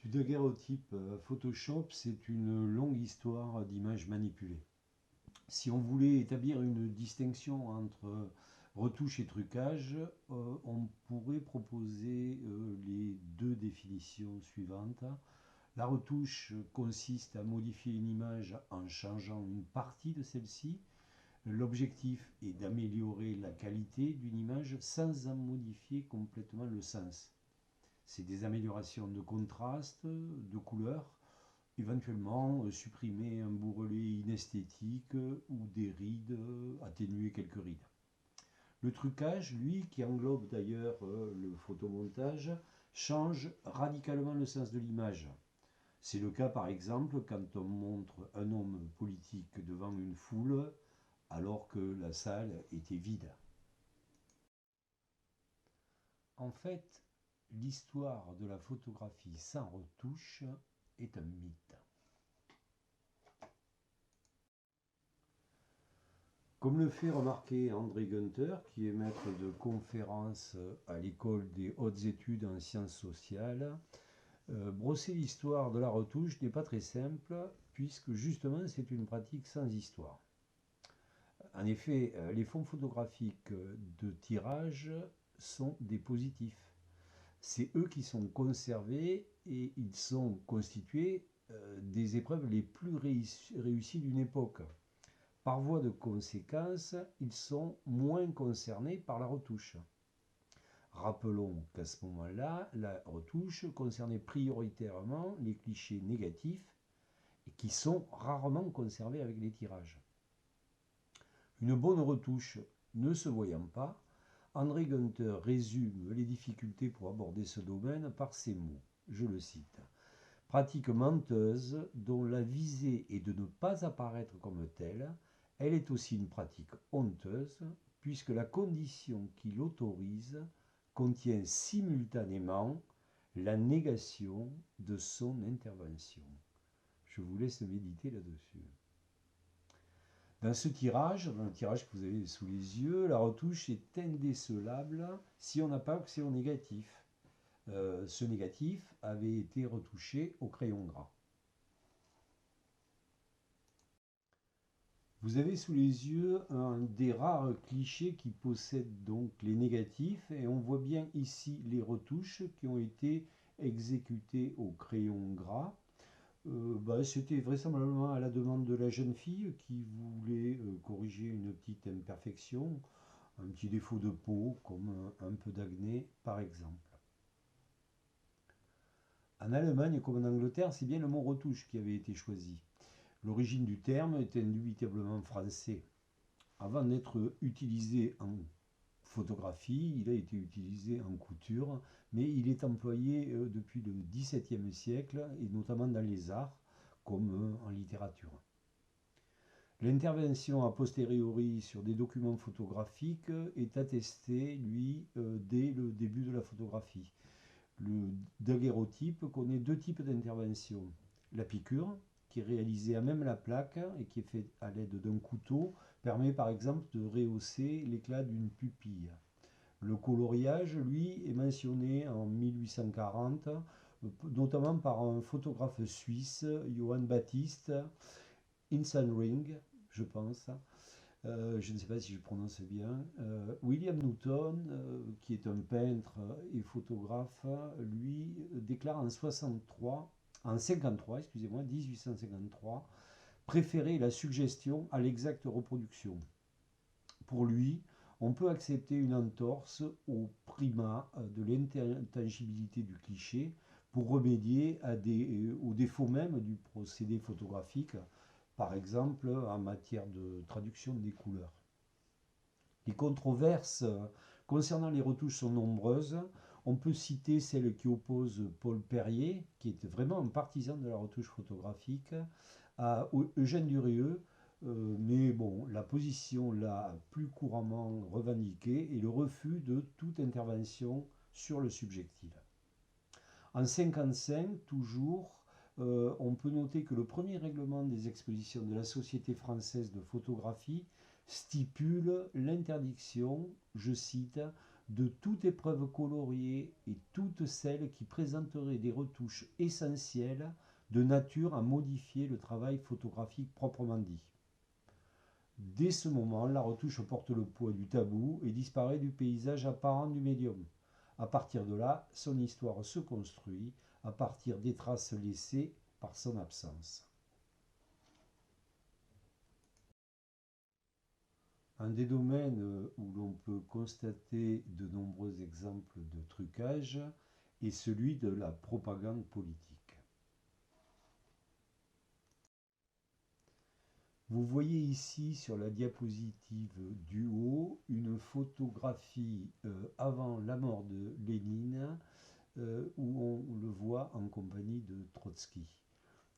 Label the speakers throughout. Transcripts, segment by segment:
Speaker 1: Du daguerréotype à Photoshop, c'est une longue histoire d'images manipulées. Si on voulait établir une distinction entre retouche et trucage, on pourrait proposer les deux définitions suivantes. La retouche consiste à modifier une image en changeant une partie de celle-ci. L'objectif est d'améliorer la qualité d'une image sans en modifier complètement le sens. C'est des améliorations de contraste, de couleur, éventuellement supprimer un bourrelet inesthétique ou des rides, atténuer quelques rides. Le trucage, lui, qui englobe d'ailleurs le photomontage, change radicalement le sens de l'image. C'est le cas par exemple quand on montre un homme politique devant une foule alors que la salle était vide. En fait, l'histoire de la photographie sans retouche est un mythe. Comme le fait remarquer André Günther, qui est maître de conférences à l'école des hautes études en sciences sociales, brosser l'histoire de la retouche n'est pas très simple, puisque justement c'est une pratique sans histoire. En effet, les fonds photographiques de tirage sont des positifs. C'est eux qui sont conservés et ils sont constitués des épreuves les plus réussies d'une époque. Par voie de conséquence, ils sont moins concernés par la retouche. Rappelons qu'à ce moment-là, la retouche concernait prioritairement les clichés négatifs et qui sont rarement conservés avec les tirages. Une bonne retouche ne se voyant pas, André Günther résume les difficultés pour aborder ce domaine par ces mots, je le cite. Pratique menteuse dont la visée est de ne pas apparaître comme telle, elle est aussi une pratique honteuse puisque la condition qui l'autorise contient simultanément la négation de son intervention. Je vous laisse méditer là-dessus. Dans ce tirage, dans le tirage que vous avez sous les yeux, la retouche est indécelable si on n'a pas accès au négatif. Ce négatif avait été retouché au crayon gras. Vous avez sous les yeux un des rares clichés qui possèdent donc les négatifs et on voit bien ici les retouches qui ont été exécutées au crayon gras. C'était vraisemblablement à la demande de la jeune fille qui voulait corriger une petite imperfection, un petit défaut de peau comme un peu d'acné par exemple. En Allemagne comme en Angleterre, c'est bien le mot retouche qui avait été choisi. L'origine du terme est indubitablement français. Avant d'être utilisé en photographie, il a été utilisé en couture, mais il est employé depuis le XVIIe siècle, et notamment dans les arts, comme en littérature. L'intervention a posteriori sur des documents photographiques est attestée, lui, dès le début de la photographie. Le daguerréotype connaît deux types d'intervention. La piqûre, qui est réalisée à même la plaque et qui est faite à l'aide d'un couteau, permet par exemple de rehausser l'éclat d'une pupille. Le coloriage, lui, est mentionné en 1840, notamment par un photographe suisse, Johann Baptist Insengring, je pense. Je ne sais pas si je prononce bien. William Newton, qui est un peintre et photographe, lui déclare en 1853, préférer la suggestion à l'exacte reproduction. Pour lui, on peut accepter une entorse au primat de l'intangibilité du cliché pour remédier aux défauts même du procédé photographique, par exemple en matière de traduction des couleurs. Les controverses concernant les retouches sont nombreuses. On peut citer celle qui oppose Paul Perrier, qui était vraiment un partisan de la retouche photographique, à Eugène Durieux, mais bon, la position la plus couramment revendiquée est le refus de toute intervention sur le subjectif. En 1955, toujours, on peut noter que le premier règlement des expositions de la Société française de photographie stipule l'interdiction, je cite, de toute épreuve coloriée et toutes celles qui présenteraient des retouches essentielles de nature à modifier le travail photographique proprement dit. Dès ce moment, la retouche porte le poids du tabou et disparaît du paysage apparent du médium. À partir de là, son histoire se construit à partir des traces laissées par son absence. Un des domaines où l'on peut constater de nombreux exemples de trucage est celui de la propagande politique. Vous voyez ici sur la diapositive du haut une photographie avant la mort de Lénine où on le voit en compagnie de Trotsky.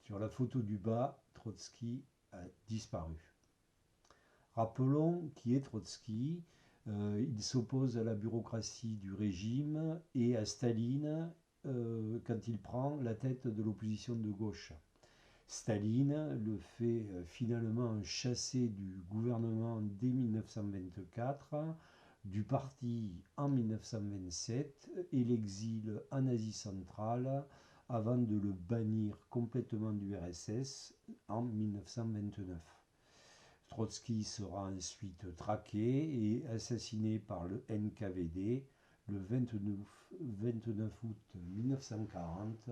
Speaker 1: Sur la photo du bas, Trotsky a disparu. Rappelons qui est Trotsky. Il s'oppose à la bureaucratie du régime et à Staline quand il prend la tête de l'opposition de gauche. Staline le fait finalement chasser du gouvernement dès 1924, du parti en 1927 et l'exile en Asie centrale avant de le bannir complètement du RSS en 1929. Trotsky sera ensuite traqué et assassiné par le NKVD le 29 août 1940.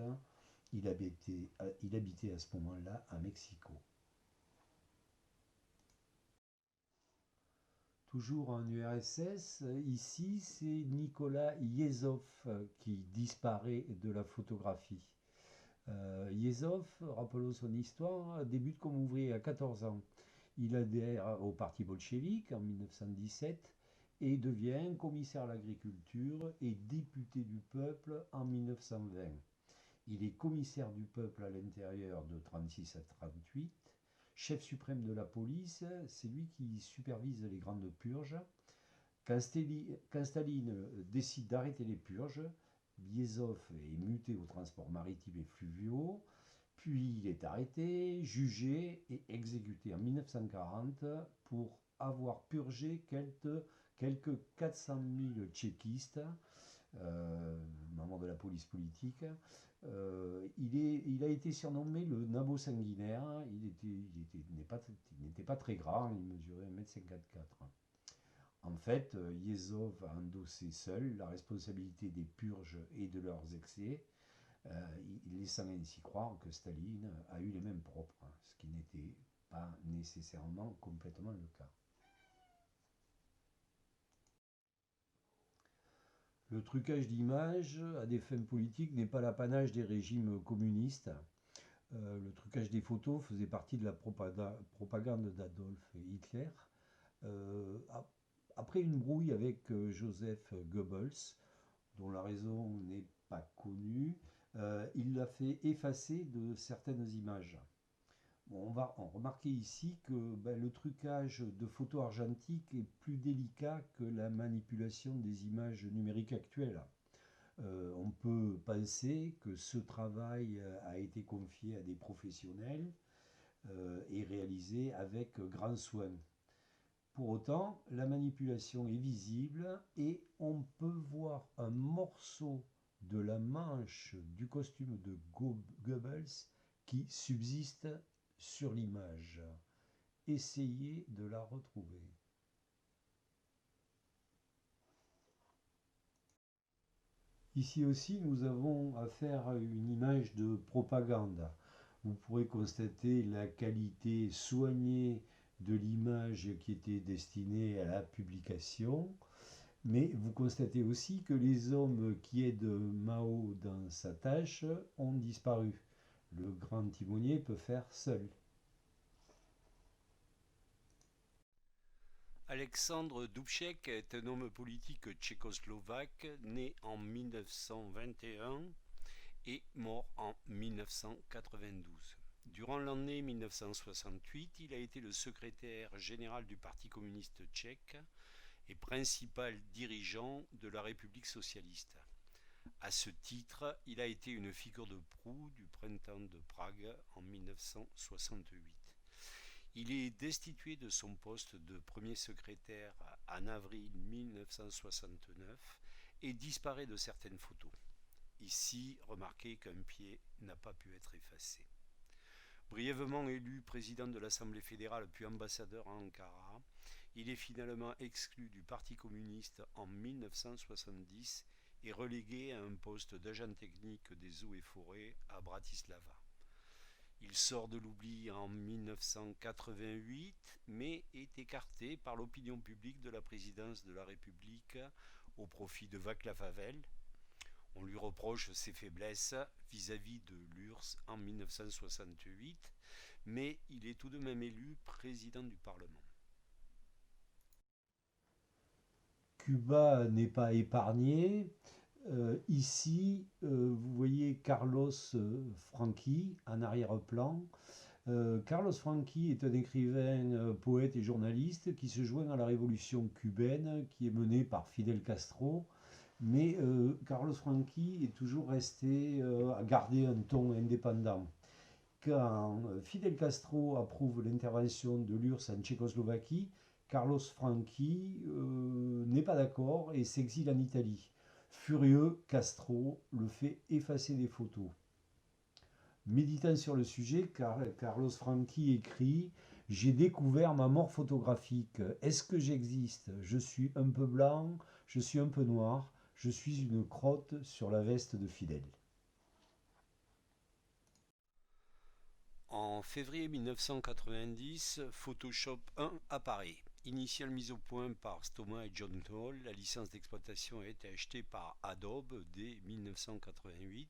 Speaker 1: Il habitait à ce moment-là à Mexico. Toujours en URSS, ici c'est Nicolas Yezhov qui disparaît de la photographie. Yezhov, rappelons son histoire, débute comme ouvrier à 14 ans. Il adhère au parti bolchevique en 1917 et devient commissaire à l'agriculture et député du peuple en 1920. Il est commissaire du peuple à l'intérieur de 1936 à 1938, chef suprême de la police, c'est lui qui supervise les grandes purges. Quand Staline décide d'arrêter les purges, Yezhov est muté aux transports maritimes et fluviaux, puis il est arrêté, jugé et exécuté en 1940 pour avoir purgé quelques 400 000 tchéquistes, membres de la police politique. Il a été surnommé le Nabot sanguinaire. Il n'était pas très grand, il mesurait 1,54 m. En fait, Yezhov a endossé seul la responsabilité des purges et de leurs excès, laissant ainsi croire que Staline a eu les mêmes propres, ce qui n'était pas nécessairement complètement le cas. Le trucage d'images à des fins politiques n'est pas l'apanage des régimes communistes. Le trucage des photos faisait partie de la propagande d'Adolf Hitler. Après une brouille avec Joseph Goebbels, dont la raison n'est pas connue, il l'a fait effacer de certaines images. Bon, on va en remarquer ici que le trucage de photos argentiques est plus délicat que la manipulation des images numériques actuelles. On peut penser que ce travail a été confié à des professionnels et réalisé avec grand soin. Pour autant, la manipulation est visible et on peut voir un morceau de la manche du costume de Goebbels qui subsiste sur l'image. Essayez de la retrouver. Ici aussi, nous avons affaire à une image de propagande. Vous pourrez constater la qualité soignée de l'image qui était destinée à la publication, mais vous constatez aussi que les hommes qui aident Mao dans sa tâche ont disparu. Le grand timonier peut faire seul.
Speaker 2: Alexandre Dubček est un homme politique tchécoslovaque né en 1921 et mort en 1992. Durant l'année 1968, il a été le secrétaire général du Parti communiste tchèque et principal dirigeant de la République socialiste. À ce titre, il a été une figure de proue du printemps de Prague en 1968. Il est destitué de son poste de premier secrétaire en avril 1969 et disparaît de certaines photos. Ici, remarquez qu'un pied n'a pas pu être effacé. Brièvement élu président de l'Assemblée fédérale puis ambassadeur à Ankara, il est finalement exclu du Parti communiste en 1970 et relégué à un poste d'agent technique des eaux et forêts à Bratislava. Il sort de l'oubli en 1988, mais est écarté par l'opinion publique de la présidence de la République au profit de Václav Havel. On lui reproche ses faiblesses vis-à-vis de l'URSS en 1968, mais il est tout de même élu président du Parlement.
Speaker 1: Cuba n'est pas épargné. Ici, vous voyez Carlos Franqui en arrière-plan. Carlos Franqui est un écrivain, poète et journaliste qui se joint à la révolution cubaine qui est menée par Fidel Castro. Mais Carlos Franqui est toujours resté à garder un ton indépendant. Quand Fidel Castro approuve l'intervention de l'URSS en Tchécoslovaquie, Carlos Franqui n'est pas d'accord et s'exile en Italie. Furieux, Castro le fait effacer des photos. Méditant sur le sujet, Carlos Franqui écrit: j'ai découvert ma mort photographique. Est-ce que j'existe? Je suis un peu blanc, je suis un peu noir, je suis une crotte sur la veste de Fidel.
Speaker 2: En février 1990, Photoshop 1 apparaît. Initiale mise au point par Stoma et John Toll, la licence d'exploitation a été achetée par Adobe dès 1988.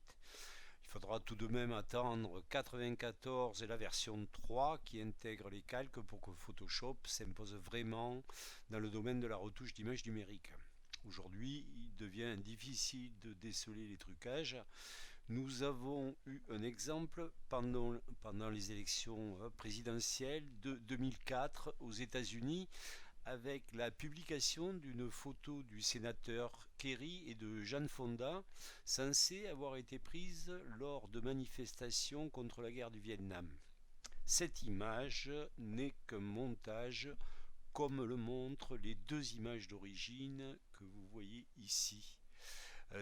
Speaker 2: Il faudra tout de même attendre 1994 et la version 3 qui intègre les calques pour que Photoshop s'impose vraiment dans le domaine de la retouche d'image numérique. Aujourd'hui, il devient difficile de déceler les trucages. Nous avons eu un exemple pendant les élections présidentielles de 2004 aux États-Unis avec la publication d'une photo du sénateur Kerry et de Jane Fonda censée avoir été prise lors de manifestations contre la guerre du Vietnam. Cette image n'est qu'un montage comme le montrent les deux images d'origine que vous voyez ici.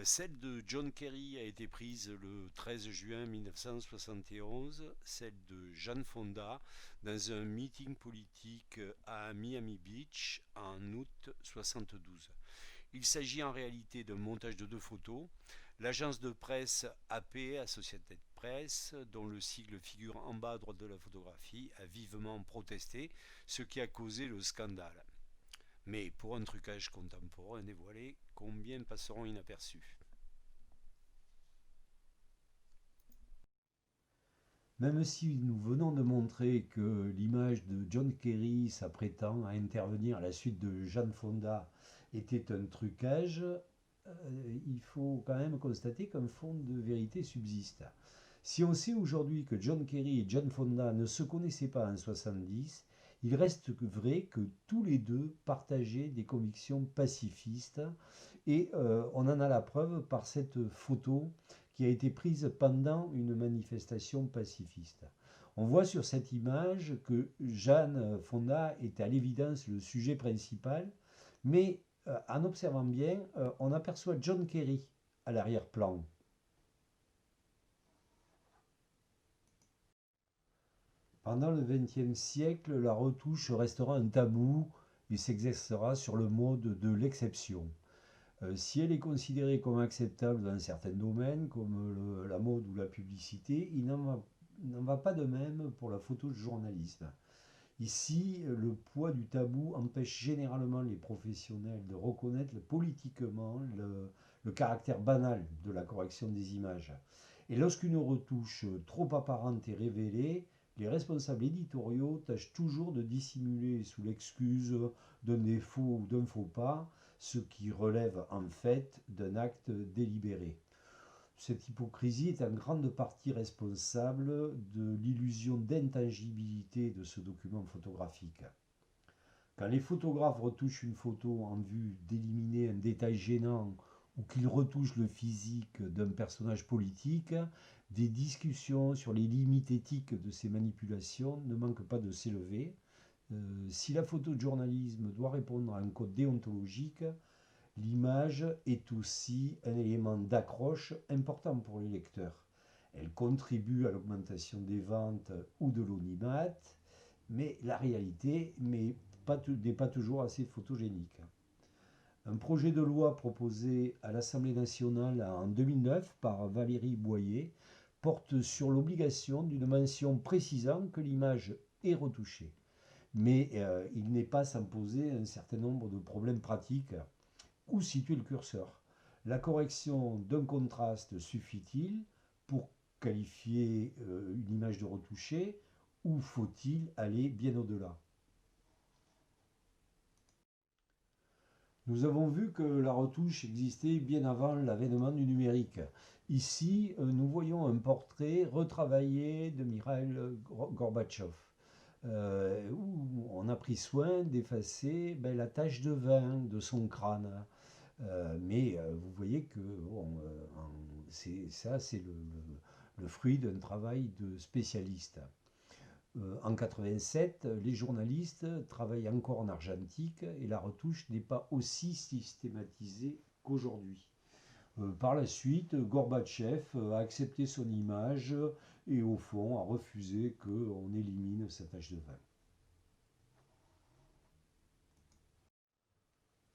Speaker 2: Celle de John Kerry a été prise le 13 juin 1971, celle de Jane Fonda dans un meeting politique à Miami Beach en août 1972. Il s'agit en réalité d'un montage de deux photos. L'agence de presse AP, Associated Press, dont le sigle figure en bas à droite de la photographie, a vivement protesté, ce qui a causé le scandale. Mais pour un trucage contemporain dévoilé, combien passeront inaperçus?
Speaker 1: Même si nous venons de montrer que l'image de John Kerry s'apprêtant à intervenir à la suite de Jane Fonda était un trucage, il faut quand même constater qu'un fond de vérité subsiste. Si on sait aujourd'hui que John Kerry et Jane Fonda ne se connaissaient pas en 70, il reste vrai que tous les deux partageaient des convictions pacifistes et on en a la preuve par cette photo qui a été prise pendant une manifestation pacifiste. On voit sur cette image que Jane Fonda est à l'évidence le sujet principal, mais en observant bien, on aperçoit John Kerry à l'arrière-plan. Pendant le XXe siècle, la retouche restera un tabou et s'exercera sur le mode de l'exception. Si elle est considérée comme acceptable dans certains domaines, comme la mode ou la publicité, il n'en va pas de même pour la photo de journalisme. Ici, le poids du tabou empêche généralement les professionnels de reconnaître politiquement le caractère banal de la correction des images. Et lorsqu'une retouche trop apparente est révélée, les responsables éditoriaux tâchent toujours de dissimuler sous l'excuse d'un défaut ou d'un faux pas, ce qui relève en fait d'un acte délibéré. Cette hypocrisie est en grande partie responsable de l'illusion d'intangibilité de ce document photographique. Quand les photographes retouchent une photo en vue d'éliminer un détail gênant ou qu'il retouche le physique d'un personnage politique, des discussions sur les limites éthiques de ces manipulations ne manquent pas de s'élever. Si la photo de journalisme doit répondre à un code déontologique, l'image est aussi un élément d'accroche important pour les lecteurs. Elle contribue à l'augmentation des ventes ou de l'audimat, mais la réalité n'est pas toujours assez photogénique. Un projet de loi proposé à l'Assemblée nationale en 2009 par Valérie Boyer porte sur l'obligation d'une mention précisant que l'image est retouchée. Mais il n'est pas sans poser un certain nombre de problèmes pratiques. Où situer le curseur? La correction d'un contraste suffit-il pour qualifier une image de retouchée ou faut-il aller bien au-delà? Nous avons vu que la retouche existait bien avant l'avènement du numérique. Ici, nous voyons un portrait retravaillé de Mikhail Gorbatchev, où on a pris soin d'effacer la tache de vin de son crâne. Mais vous voyez que bon, c'est le fruit d'un travail de spécialiste. En 87, les journalistes travaillent encore en argentique et la retouche n'est pas aussi systématisée qu'aujourd'hui. Par la suite, Gorbatchev a accepté son image et au fond a refusé qu'on élimine sa tache de vin.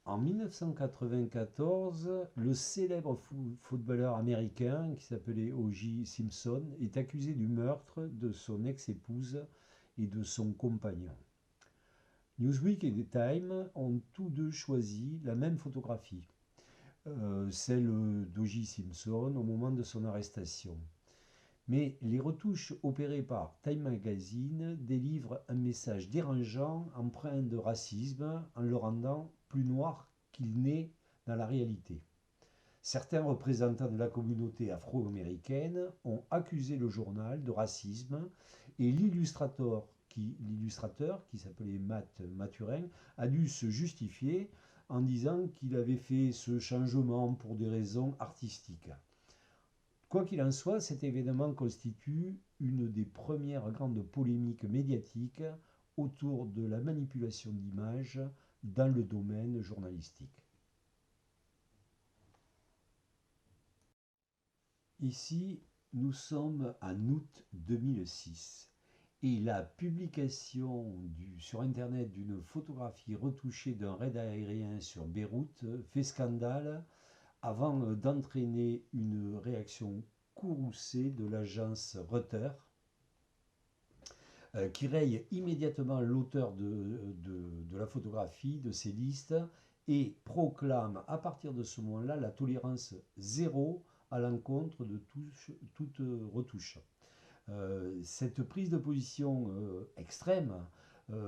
Speaker 1: En 1994, le célèbre footballeur américain qui s'appelait O.J. Simpson est accusé du meurtre de son ex-épouse et de son compagnon. Newsweek et The Time ont tous deux choisi la même photographie, celle d'O.J. Simpson au moment de son arrestation. Mais les retouches opérées par Time Magazine délivrent un message dérangeant empreint de racisme en le rendant plus noir qu'il n'est dans la réalité. Certains représentants de la communauté afro-américaine ont accusé le journal de racisme et l'illustrateur qui s'appelait Matt Mathurin a dû se justifier en disant qu'il avait fait ce changement pour des raisons artistiques. Quoi qu'il en soit, cet événement constitue une des premières grandes polémiques médiatiques autour de la manipulation d'images dans le domaine journalistique. Ici, nous sommes en août 2006 et la publication sur Internet d'une photographie retouchée d'un raid aérien sur Beyrouth fait scandale avant d'entraîner une réaction courroucée de l'agence Reuters, qui raye immédiatement l'auteur de la photographie de ces listes et proclame à partir de ce moment-là la tolérance zéro à l'encontre de toute retouche. Cette prise de position extrême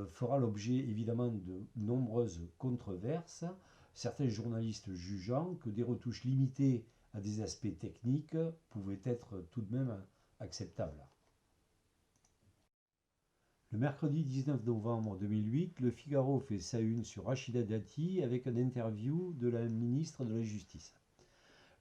Speaker 1: fera l'objet évidemment de nombreuses controverses, certains journalistes jugeant que des retouches limitées à des aspects techniques pouvaient être tout de même acceptables. Le mercredi 19 novembre 2008, Le Figaro fait sa une sur Rachida Dati avec une interview de la ministre de la Justice.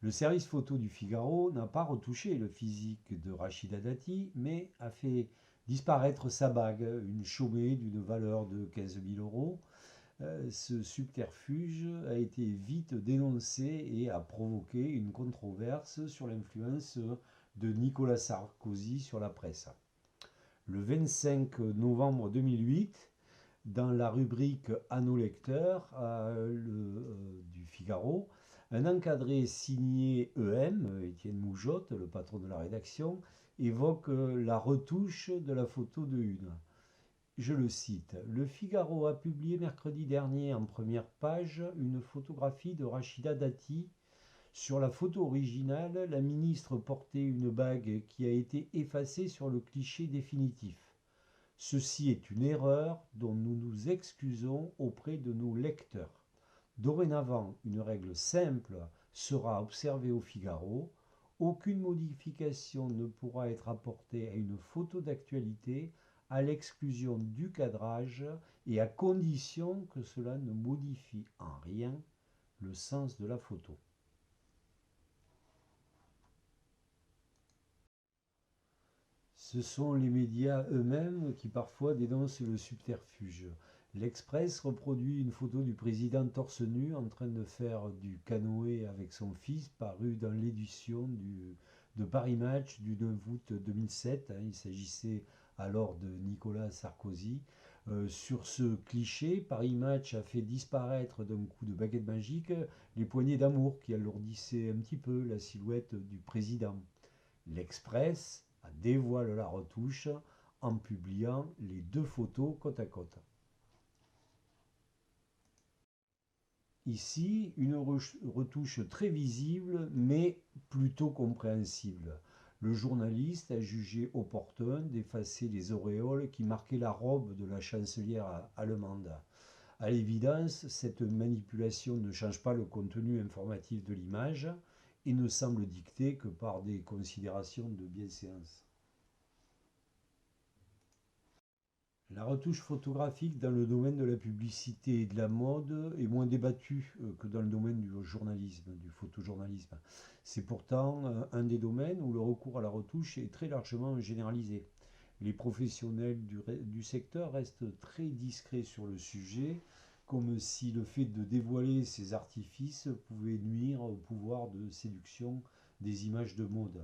Speaker 1: Le service photo du Figaro n'a pas retouché le physique de Rachida Dati, mais a fait disparaître sa bague, une chaummée d'une valeur de 15 000 euros. Ce subterfuge a été vite dénoncé et a provoqué une controverse sur l'influence de Nicolas Sarkozy sur la presse. Le 25 novembre 2008, dans la rubrique à nos lecteurs du Figaro, un encadré signé EM, Étienne Moujotte, le patron de la rédaction, évoque la retouche de la photo de une. Je le cite, Le Figaro a publié mercredi dernier en première page une photographie de Rachida Dati. Sur la photo originale, la ministre portait une bague qui a été effacée sur le cliché définitif. Ceci est une erreur dont nous nous excusons auprès de nos lecteurs. Dorénavant, une règle simple sera observée au Figaro. Aucune modification ne pourra être apportée à une photo d'actualité à l'exclusion du cadrage et à condition que cela ne modifie en rien le sens de la photo. Ce sont les médias eux-mêmes qui parfois dénoncent le subterfuge. L'Express reproduit une photo du président torse nu en train de faire du canoë avec son fils, parue dans l'édition de Paris Match du 9 août 2007. Il s'agissait alors de Nicolas Sarkozy. Sur ce cliché, Paris Match a fait disparaître d'un coup de baguette magique les poignées d'amour qui alourdissaient un petit peu la silhouette du président. L'Express dévoile la retouche en publiant les deux photos côte à côte. Ici, une retouche très visible mais plutôt compréhensible. Le journaliste a jugé opportun d'effacer les auréoles qui marquaient la robe de la chancelière allemande. À l'évidence, cette manipulation ne change pas le contenu informatif de l'image et ne semble dictée que par des considérations de bienséance. La retouche photographique dans le domaine de la publicité et de la mode est moins débattue que dans le domaine du journalisme, du photojournalisme. C'est pourtant un des domaines où le recours à la retouche est très largement généralisé. Les professionnels du secteur restent très discrets sur le sujet, comme si le fait de dévoiler ces artifices pouvait nuire au pouvoir de séduction des images de mode.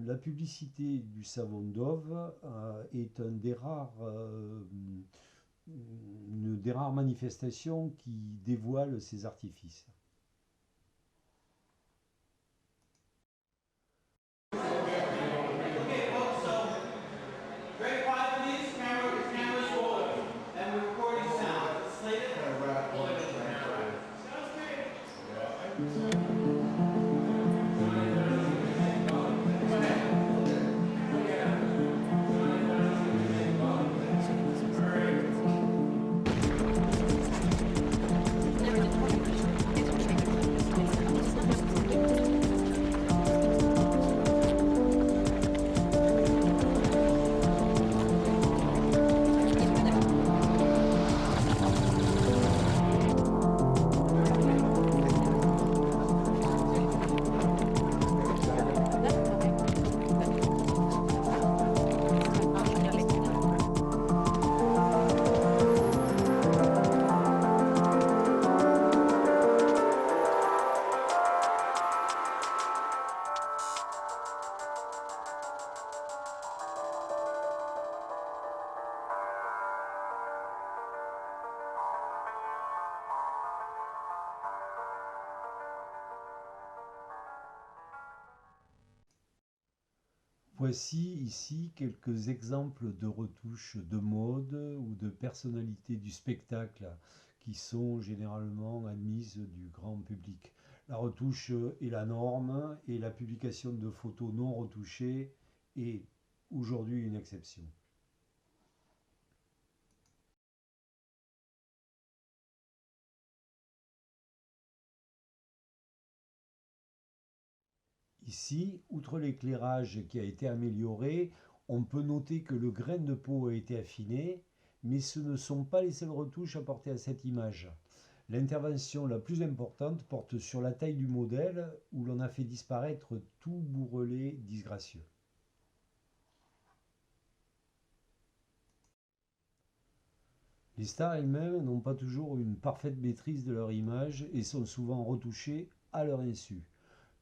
Speaker 1: La publicité du savon Dove est une des rares manifestations qui dévoile ces artifices. Voici ici quelques exemples de retouches de mode ou de personnalités du spectacle qui sont généralement admises du grand public. La retouche est la norme et la publication de photos non retouchées est aujourd'hui une exception. Ici, outre l'éclairage qui a été amélioré, on peut noter que le grain de peau a été affiné, mais ce ne sont pas les seules retouches apportées à cette image. L'intervention la plus importante porte sur la taille du modèle, où l'on a fait disparaître tout bourrelet disgracieux. Les stars elles-mêmes n'ont pas toujours une parfaite maîtrise de leur image et sont souvent retouchées à leur insu.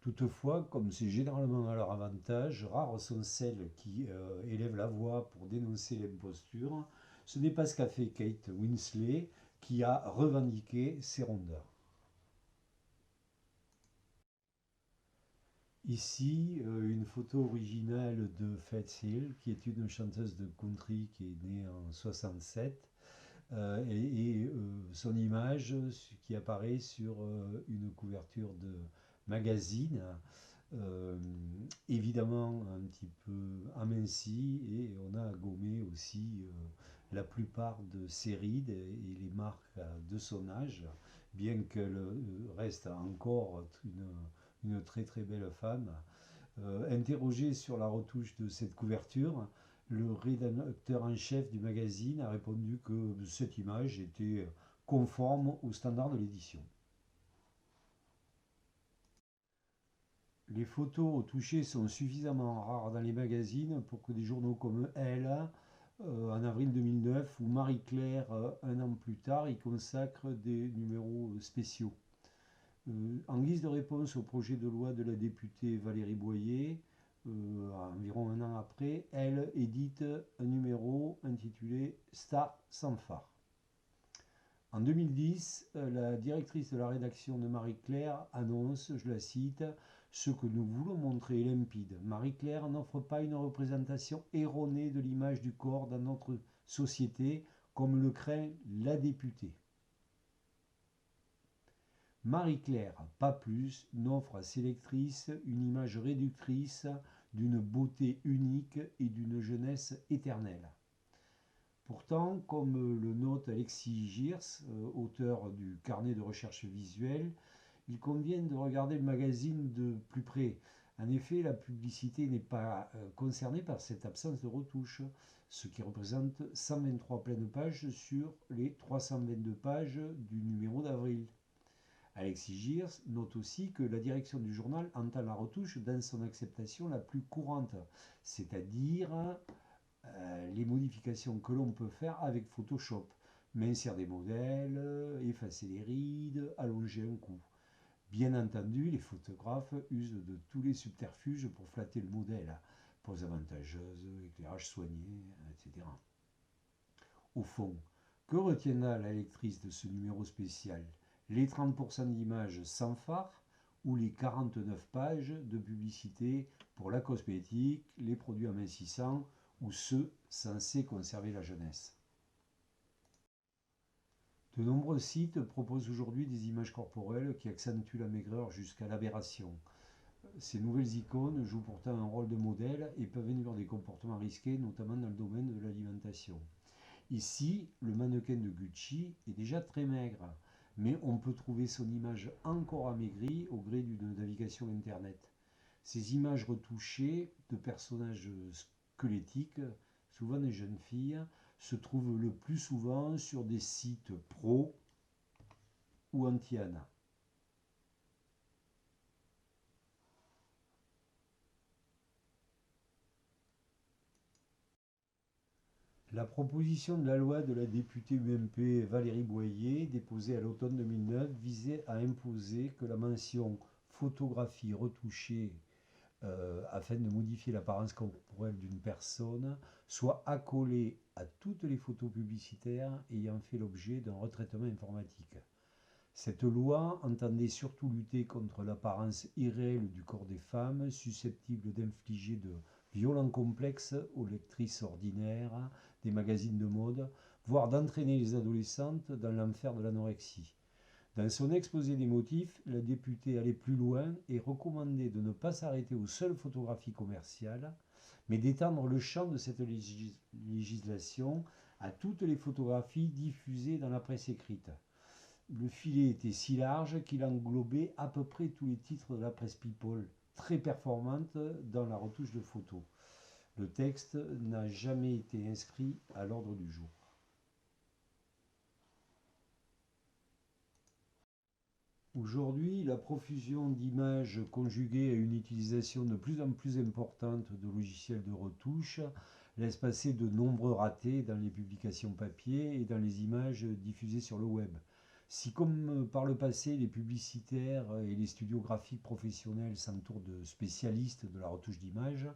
Speaker 1: Toutefois, comme c'est généralement à leur avantage, rares sont celles qui élèvent la voix pour dénoncer l'imposture. Ce n'est pas ce qu'a fait Kate Winslet, qui a revendiqué ses rondeurs. Ici, une photo originale de Faith Hill, qui est une chanteuse de country qui est née en 67, son image qui apparaît sur une couverture de magazine, évidemment un petit peu aminci, et on a gommé aussi la plupart de ses rides et les marques de son âge, bien qu'elle reste encore une très très belle femme. Interrogé sur la retouche de cette couverture, le rédacteur en chef du magazine a répondu que cette image était conforme aux standards de l'édition. Les photos retouchées sont suffisamment rares dans les magazines pour que des journaux comme Elle, en avril 2009, ou Marie-Claire, un an plus tard, y consacrent des numéros spéciaux. En guise de réponse au projet de loi de la députée Valérie Boyer, environ un an après, Elle édite un numéro intitulé Star sans phare. En 2010, la directrice de la rédaction de Marie-Claire annonce, je la cite, ce que nous voulons montrer est limpide. Marie-Claire n'offre pas une représentation erronée de l'image du corps dans notre société, comme le craint la députée. Marie-Claire, pas plus, n'offre à ses lectrices une image réductrice d'une beauté unique et d'une jeunesse éternelle. Pourtant, comme le note Alexis Girs, auteur du carnet de recherche visuelle, il convient de regarder le magazine de plus près. En effet, la publicité n'est pas concernée par cette absence de retouche, ce qui représente 123 pleines pages sur les 322 pages du numéro d'avril. Alexis Girs note aussi que la direction du journal entend la retouche dans son acceptation la plus courante, c'est-à-dire les modifications que l'on peut faire avec Photoshop. Mincir des modèles, effacer les rides, allonger un cou. Bien entendu, les photographes usent de tous les subterfuges pour flatter le modèle. Pose avantageuse, éclairage soigné, etc. Au fond, que retiendra la lectrice de ce numéro spécial? Les 30% d'images sans phare ou les 49 pages de publicité pour la cosmétique, les produits amincissants ou ceux censés conserver la jeunesse? De nombreux sites proposent aujourd'hui des images corporelles qui accentuent la maigreur jusqu'à l'aberration. Ces nouvelles icônes jouent pourtant un rôle de modèle et peuvent induire des comportements risqués, notamment dans le domaine de l'alimentation. Ici, le mannequin de Gucci est déjà très maigre, mais on peut trouver son image encore amaigrie au gré d'une navigation internet. Ces images retouchées de personnages squelettiques, souvent des jeunes filles, se trouvent le plus souvent sur des sites pro ou anti-Ana. La proposition de la loi de la députée UMP Valérie Boyer, déposée à l'automne 2009, visait à imposer que la mention photographie retouchée afin de modifier l'apparence corporelle d'une personne soit accolée à toutes les photos publicitaires ayant fait l'objet d'un retraitement informatique. Cette loi entendait surtout lutter contre l'apparence irréelle du corps des femmes, susceptible d'infliger de violents complexes aux lectrices ordinaires des magazines de mode, voire d'entraîner les adolescentes dans l'enfer de l'anorexie. Dans son exposé des motifs, la députée allait plus loin et recommandait de ne pas s'arrêter aux seules photographies commerciales, mais d'étendre le champ de cette législation à toutes les photographies diffusées dans la presse écrite. Le filet était si large qu'il englobait à peu près tous les titres de la presse People, très performante dans la retouche de photos. Le texte n'a jamais été inscrit à l'ordre du jour. Aujourd'hui, la profusion d'images conjuguée à une utilisation de plus en plus importante de logiciels de retouche laisse passer de nombreux ratés dans les publications papier et dans les images diffusées sur le web. Si comme par le passé, les publicitaires et les studios graphiques professionnels s'entourent de spécialistes de la retouche d'images,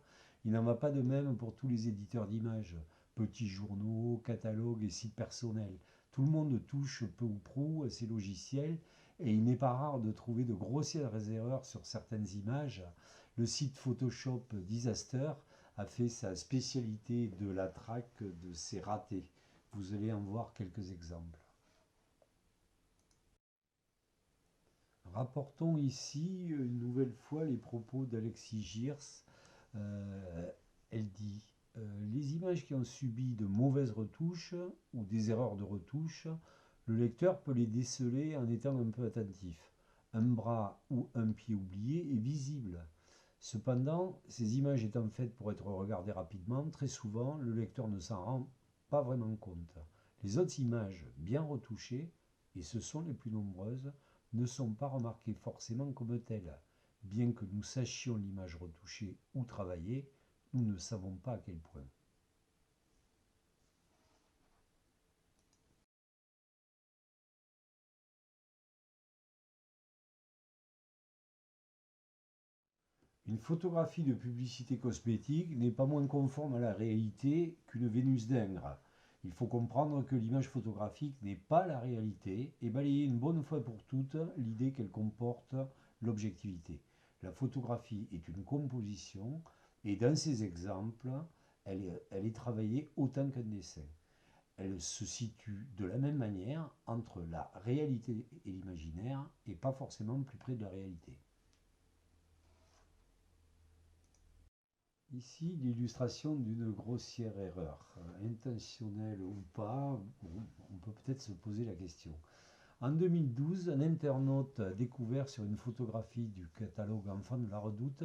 Speaker 1: il n'en va pas de même pour tous les éditeurs d'images, petits journaux, catalogues et sites personnels. Tout le monde touche peu ou prou à ces logiciels et il n'est pas rare de trouver de grossières erreurs sur certaines images. Le site Photoshop Disaster a fait sa spécialité de la traque de ces ratés. Vous allez en voir quelques exemples. Rapportons ici une nouvelle fois les propos d'Alexis Girs. Elle dit les images qui ont subi de mauvaises retouches ou des erreurs de retouche, le lecteur peut les déceler en étant un peu attentif. Un bras ou un pied oublié est visible. Cependant, ces images étant faites pour être regardées rapidement, très souvent, le lecteur ne s'en rend pas vraiment compte. Les autres images bien retouchées, et ce sont les plus nombreuses, ne sont pas remarquées forcément comme telles. Bien que nous sachions l'image retouchée ou travaillée, nous ne savons pas à quel point. Une photographie de publicité cosmétique n'est pas moins conforme à la réalité qu'une Vénus d'Ingres. Il faut comprendre que l'image photographique n'est pas la réalité et balayer une bonne fois pour toutes l'idée qu'elle comporte l'objectivité. La photographie est une composition et dans ces exemples, elle est travaillée autant qu'un dessin. Elle se situe de la même manière entre la réalité et l'imaginaire et pas forcément plus près de la réalité. Ici, l'illustration d'une grossière erreur, intentionnelle ou pas, on peut peut-être se poser la question. En 2012, un internaute a découvert sur une photographie du catalogue Enfants de la Redoute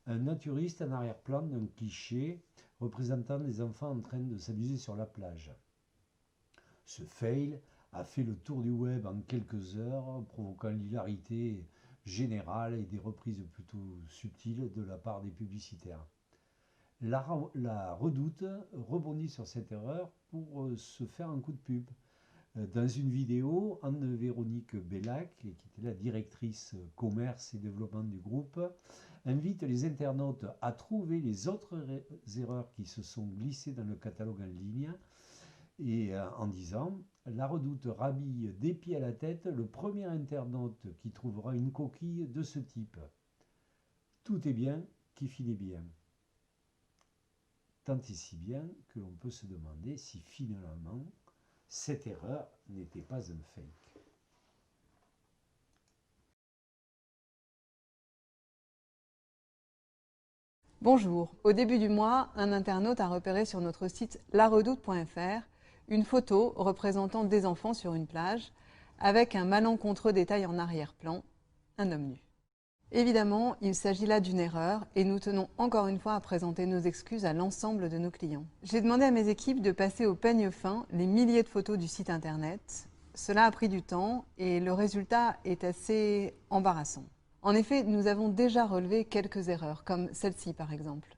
Speaker 1: un naturiste en arrière-plan d'un cliché représentant des enfants en train de s'amuser sur la plage. Ce fail a fait le tour du web en quelques heures, provoquant l'hilarité générale et des reprises plutôt subtiles de la part des publicitaires. La Redoute rebondit sur cette erreur pour se faire un coup de pub. Dans une vidéo, Anne-Véronique Bellac, qui était la directrice commerce et développement du groupe, invite les internautes à trouver les autres erreurs qui se sont glissées dans le catalogue en ligne et en disant « La Redoute rhabille des pieds à la tête le premier internaute qui trouvera une coquille de ce type. Tout est bien qui finit bien. » Tant et si bien que l'on peut se demander si finalement cette erreur n'était pas un fake.
Speaker 3: Bonjour. Au début du mois, un internaute a repéré sur notre site laredoute.fr une photo représentant des enfants sur une plage avec un malencontreux détail en arrière-plan, un homme nu. Évidemment, il s'agit là d'une erreur et nous tenons encore une fois à présenter nos excuses à l'ensemble de nos clients. J'ai demandé à mes équipes de passer au peigne fin les milliers de photos du site internet. Cela a pris du temps et le résultat est assez embarrassant. En effet, nous avons déjà relevé quelques erreurs, comme celle-ci par exemple.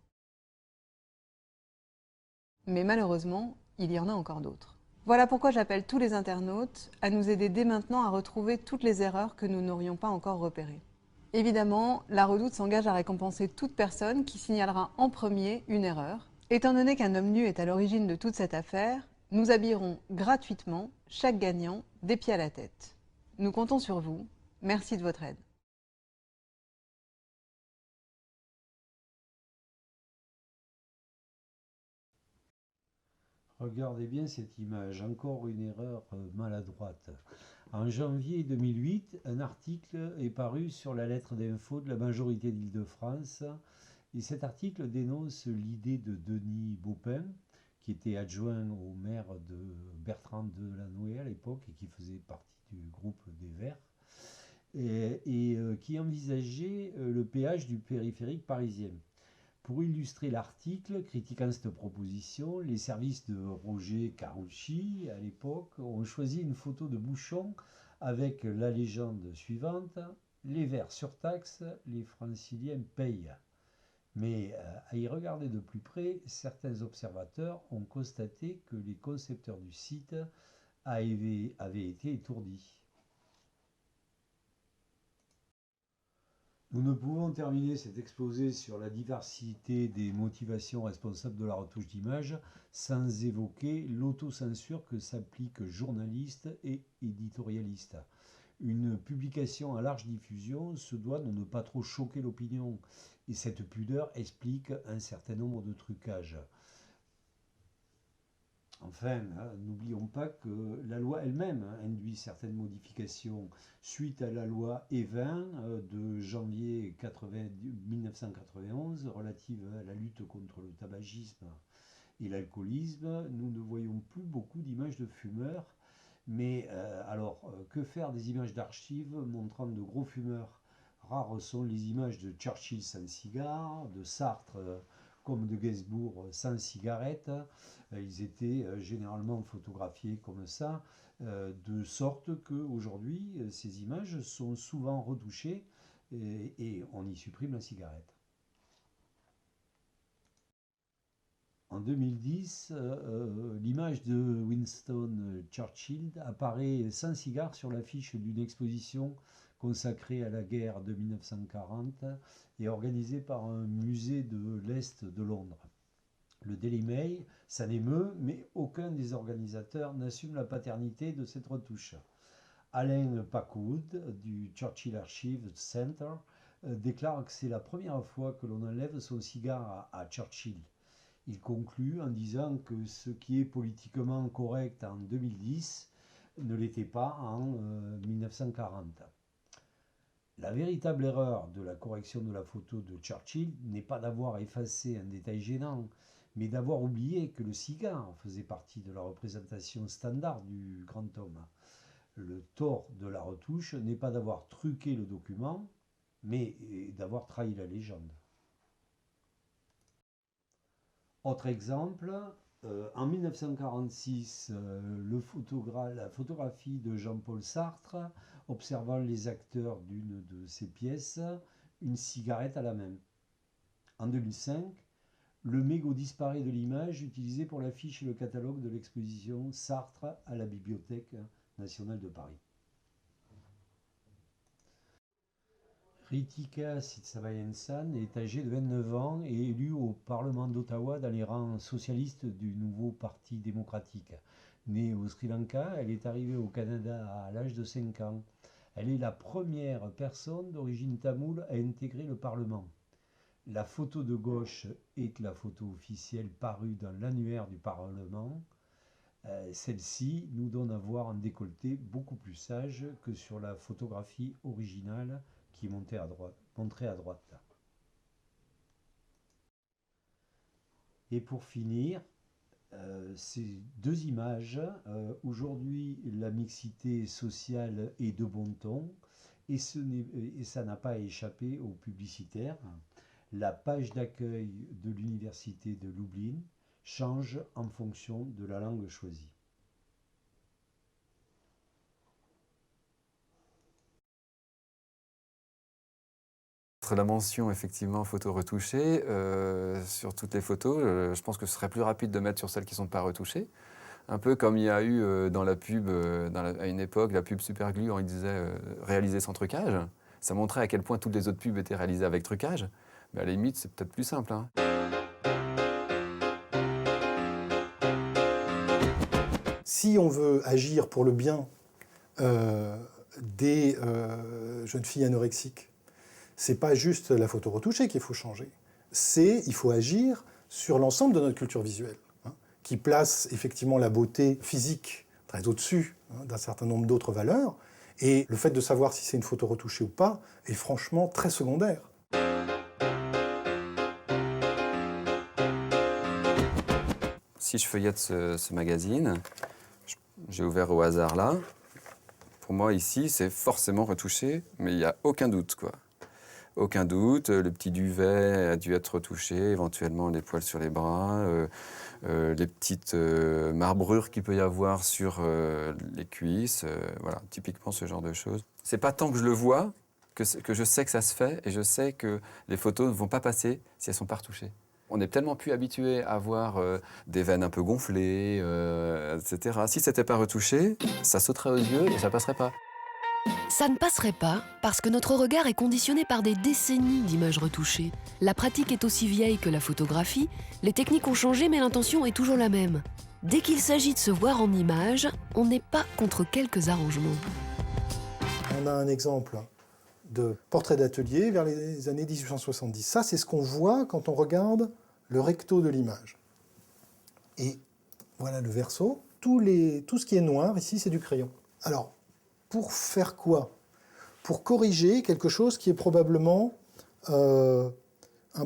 Speaker 3: Mais malheureusement, il y en a encore d'autres. Voilà pourquoi j'appelle tous les internautes à nous aider dès maintenant à retrouver toutes les erreurs que nous n'aurions pas encore repérées. Évidemment, la Redoute s'engage à récompenser toute personne qui signalera en premier une erreur. Étant donné qu'un homme nu est à l'origine de toute cette affaire, nous habillerons gratuitement chaque gagnant des pieds à la tête. Nous comptons sur vous. Merci de votre aide.
Speaker 1: Regardez bien cette image, encore une erreur maladroite. En janvier 2008, un article est paru sur la lettre d'info de la majorité d'Île-de-France et cet article dénonce l'idée de Denis Baupin, qui était adjoint au maire de Bertrand Delanoë à l'époque et qui faisait partie du groupe des Verts, et qui envisageait le péage du périphérique parisien. Pour illustrer l'article critiquant cette proposition, les services de Roger Carucci, à l'époque, ont choisi une photo de bouchon avec la légende suivante: les Verts surtaxent, les Franciliens payent. Mais à y regarder de plus près, certains observateurs ont constaté que les concepteurs du site avaient été étourdis. Nous ne pouvons terminer cet exposé sur la diversité des motivations responsables de la retouche d'image sans évoquer l'autocensure que s'appliquent journalistes et éditorialistes. Une publication à large diffusion se doit de ne pas trop choquer l'opinion, et cette pudeur explique un certain nombre de trucages. Enfin, n'oublions pas que la loi elle-même induit certaines modifications suite à la loi E20 de janvier 1991 relative à la lutte contre le tabagisme et l'alcoolisme. Nous ne voyons plus beaucoup d'images de fumeurs, mais que faire des images d'archives montrant de gros fumeurs? Rares sont les images de Churchill sans cigare, de Sartre comme de Gainsbourg sans cigarette. Ils étaient généralement photographiés comme ça, de sorte qu'aujourd'hui, ces images sont souvent retouchées et on y supprime la cigarette. En 2010, l'image de Winston Churchill apparaît sans cigare sur l'affiche d'une exposition consacrée à la guerre de 1940 et organisée par un musée de l'Est de Londres. Le Daily Mail s'en émeut, mais aucun des organisateurs n'assume la paternité de cette retouche. Alan Packwood du Churchill Archive Center déclare que c'est la première fois que l'on enlève son cigare à Churchill. Il conclut en disant que ce qui est politiquement correct en 2010 ne l'était pas en 1940. La véritable erreur de la correction de la photo de Churchill n'est pas d'avoir effacé un détail gênant, mais d'avoir oublié que le cigare faisait partie de la représentation standard du grand homme. Le tort de la retouche n'est pas d'avoir truqué le document, mais d'avoir trahi la légende. Autre exemple, en 1946, la photographie de Jean-Paul Sartre, observant les acteurs d'une de ses pièces, une cigarette à la main. En 2005, le mégot disparaît de l'image utilisée pour l'affiche et le catalogue de l'exposition Sartre à la Bibliothèque nationale de Paris. Ritika Sitsabayensan est âgée de 29 ans et élue au Parlement d'Ottawa dans les rangs socialistes du nouveau Parti démocratique. Née au Sri Lanka, elle est arrivée au Canada à l'âge de 5 ans. Elle est la première personne d'origine tamoule à intégrer le Parlement. La photo de gauche est la photo officielle parue dans l'annuaire du Parlement. Celle-ci nous donne à voir un décolleté beaucoup plus sage que sur la photographie originale qui est montrée à droite. Et pour finir, ces deux images, aujourd'hui la mixité sociale est de bon ton et ça n'a pas échappé aux publicitaires. La page d'accueil de l'université de Lublin change en fonction de la langue choisie.
Speaker 4: La mention effectivement photo retouchée sur toutes les photos, je pense que ce serait plus rapide de mettre sur celles qui ne sont pas retouchées. Un peu comme il y a eu dans la pub, à une époque, la pub Superglue, on disait réalisé sans trucage. Ça montrait à quel point toutes les autres pubs étaient réalisées avec trucage. Mais à la limite, c'est peut-être plus simple. Hein.
Speaker 5: Si on veut agir pour le bien des jeunes filles anorexiques, c'est pas juste la photo retouchée qu'il faut changer. Il faut agir sur l'ensemble de notre culture visuelle, qui place effectivement la beauté physique très au-dessus d'un certain nombre d'autres valeurs. Et le fait de savoir si c'est une photo retouchée ou pas est franchement très secondaire.
Speaker 4: Si je feuillette ce magazine, j'ai ouvert au hasard là. Pour moi, ici, c'est forcément retouché, mais il n'y a aucun doute, quoi. Aucun doute, le petit duvet a dû être retouché, éventuellement les poils sur les bras, les petites marbrures qu'il peut y avoir sur les cuisses, voilà, typiquement ce genre de choses. C'est pas tant que je le vois que je sais que ça se fait et je sais que les photos ne vont pas passer si elles sont pas retouchées. On est tellement plus habitué à voir des veines un peu gonflées, etc. Si c'était pas retouché, ça sauterait aux yeux et ça passerait pas.
Speaker 6: Ça ne passerait pas parce que notre regard est conditionné par des décennies d'images retouchées. La pratique est aussi vieille que la photographie, les techniques ont changé mais l'intention est toujours la même. Dès qu'il s'agit de se voir en image, on n'est pas contre quelques arrangements.
Speaker 5: On a un exemple de portrait d'atelier vers les années 1870. Ça, c'est ce qu'on voit quand on regarde le recto de l'image. Et voilà le verso. Tout ce qui est noir ici, c'est du crayon. Alors, pour faire quoi? Pour corriger quelque chose qui est probablement un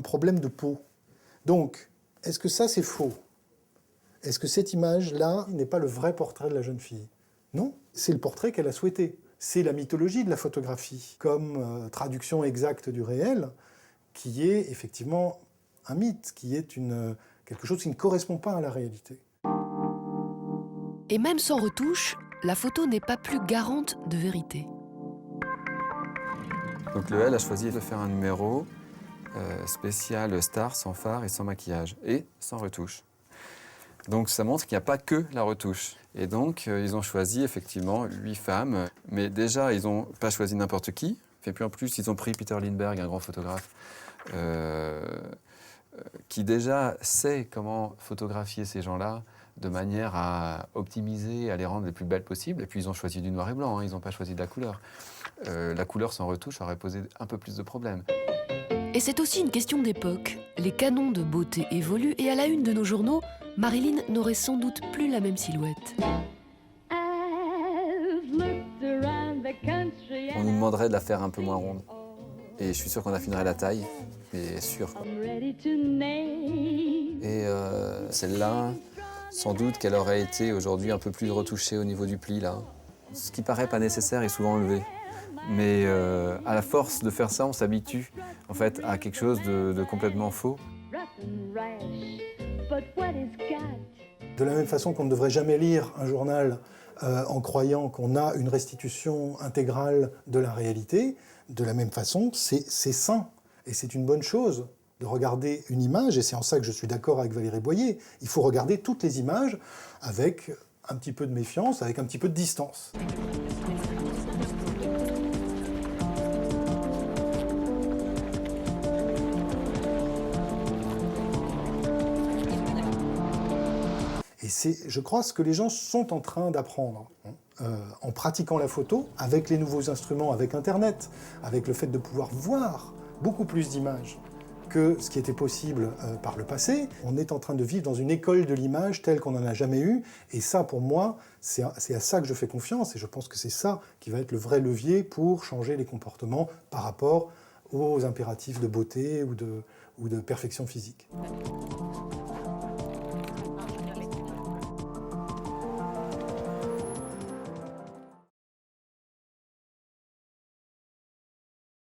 Speaker 5: problème de peau. Donc, est-ce que ça, c'est faux? Est-ce que cette image-là n'est pas le vrai portrait de la jeune fille? Non, c'est le portrait qu'elle a souhaité. C'est la mythologie de la photographie, comme traduction exacte du réel, qui est effectivement un mythe, qui est quelque chose qui ne correspond pas à la réalité.
Speaker 6: Et même sans retouche, la photo n'est pas plus garante de vérité.
Speaker 4: Donc le L a choisi de faire un numéro spécial star, sans phare et sans maquillage, et sans retouche. Donc ça montre qu'il n'y a pas que la retouche. Et donc ils ont choisi effectivement 8 femmes, mais déjà ils n'ont pas choisi n'importe qui, et puis en plus ils ont pris Peter Lindbergh, un grand photographe, qui déjà sait comment photographier ces gens-là de manière à optimiser, à les rendre les plus belles possibles. Et puis ils ont choisi du noir et blanc, hein, ils n'ont pas choisi de la couleur. La couleur sans retouche aurait posé un peu plus de problèmes.
Speaker 6: Et c'est aussi une question d'époque. Les canons de beauté évoluent et à la une de nos journaux, Marilyn n'aurait sans doute plus la même silhouette.
Speaker 4: On nous demanderait de la faire un peu moins ronde. Et je suis sûr qu'on affinerait la taille, mais sûr. Et celle-là, sans doute qu'elle aurait été aujourd'hui un peu plus retouchée au niveau du pli, là. Ce qui paraît pas nécessaire est souvent enlevé. Mais à la force de faire ça, on s'habitue en fait à quelque chose de complètement faux.
Speaker 5: De la même façon qu'on ne devrait jamais lire un journal en croyant qu'on a une restitution intégrale de la réalité, de la même façon, c'est sain et c'est une bonne chose de regarder une image, et c'est en ça que je suis d'accord avec Valérie Boyer. Il faut regarder toutes les images avec un petit peu de méfiance, avec un petit peu de distance. Et c'est, je crois, ce que les gens sont en train d'apprendre en pratiquant la photo, avec les nouveaux instruments, avec Internet, avec le fait de pouvoir voir beaucoup plus d'images que ce qui était possible par le passé. On est en train de vivre dans une école de l'image telle qu'on n'en a jamais eu. Et ça, pour moi, c'est à ça que je fais confiance. Et je pense que c'est ça qui va être le vrai levier pour changer les comportements par rapport aux impératifs de beauté ou de perfection physique.